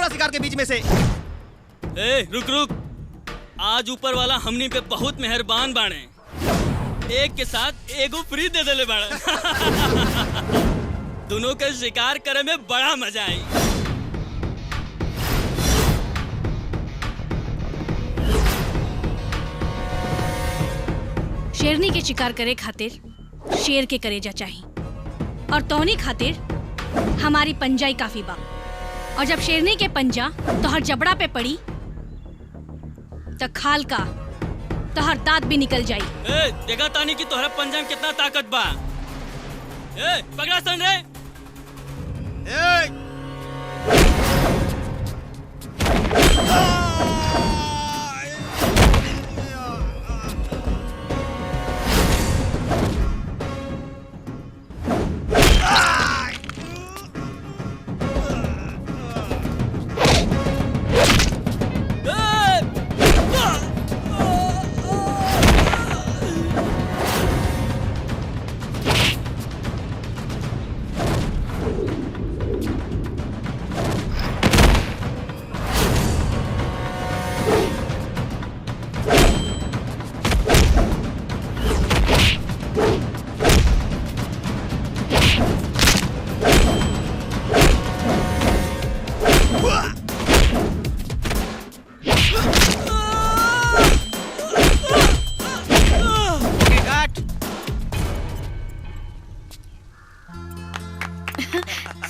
ना शिकार के बीच में से। ए, रुक रुक। आज ऊपर वाला हमनी पे बहुत मेहरबान बाणे। एक के साथ एगो फ्री दे देले बाड़े। दोनों के शिकार करे में बड़ा मजा आई। शेरनी के शिकार करे खातिर शेर के करेजा चाहिए और तोहनी खातिर हमारी पंजाई काफी बा। और जब शेरनी के पंजा तोहर जबड़ा पे पड़ी तो खाल का तोहर दांत भी निकल जाई। ए, देखा तानी कि तोहरा पंजा में कितना ताकत बा। ए, पकड़ा सन रे।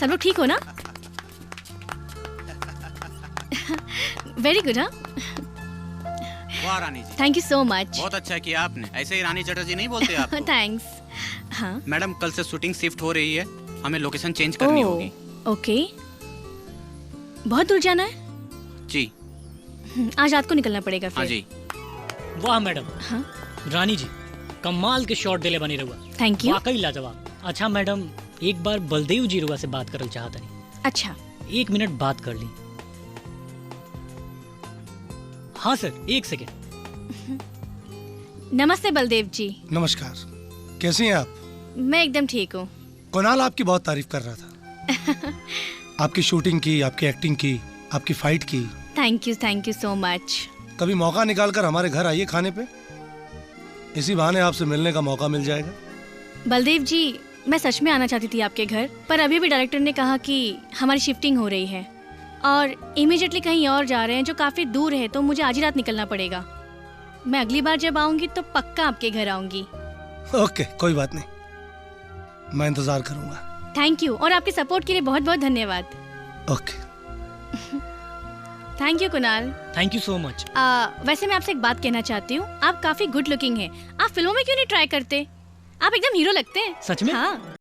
सब लोग ठीक हो ना? Very good. हाँ, वाह रानी जी, थैंक यू सो मच। बहुत अच्छा किया आपने। ऐसे ही रानी चटर्जी नहीं बोलते आप? थैंक्स। हाँ मैडम, कल से शूटिंग शिफ्ट हो रही है, हमें लोकेशन चेंज करनी होगी। ओके, बहुत दूर जाना है? जी। आज रात को निकलना पड़ेगा फिर। हाँ जी। वाह मैडम। हाँ? रानी जी, कमाल के शॉट देले बनी रहुआ। Thank you. वाकई लाजवाब। अच्छा मैडम, एक बार बलदेव जी रुआ से बात करल चाहता नहीं। अच्छा, 1 मिनट बात कर ली। हाँ सर, 1 सेकेंड। नमस्ते बलदेव जी। नमस्कार, कैसी हैं आप? मैं एकदम ठीक हूँ। कुणाल आपकी बहुत तारीफ कर रहा था। आपकी शूटिंग की, आपकी एक्टिंग की, आपकी फाइट की। थैंक यू सो मच। कभी मौका निकाल कर हमारे घर आइए खाने पे, इसी बहाने आपसे मिलने का मौका मिल जाएगा। बलदेव जी, मैं सच में आना चाहती थी आपके घर, पर अभी भी डायरेक्टर ने कहा कि हमारी शिफ्टिंग हो रही है और इमीडिएटली कहीं और जा रहे हैं जो काफी दूर है, तो मुझे आज ही रात निकलना पड़ेगा। मैं अगली बार जब आऊंगी तो पक्का आपके घर आऊंगी। ओके, कोई बात नहीं, मैं इंतजार करूंगा। थैंक यू, और आपके सपोर्ट के लिए बहुत बहुत धन्यवाद। Okay. Thank you Kunal. Thank you so much. वैसे मैं आपसे एक बात कहना चाहती हूँ, आप काफी गुड लुकिंग हैं। आप फिल्मों में क्यों नहीं ट्राई करते? आप एकदम हीरो लगते हैं। सच में? हाँ।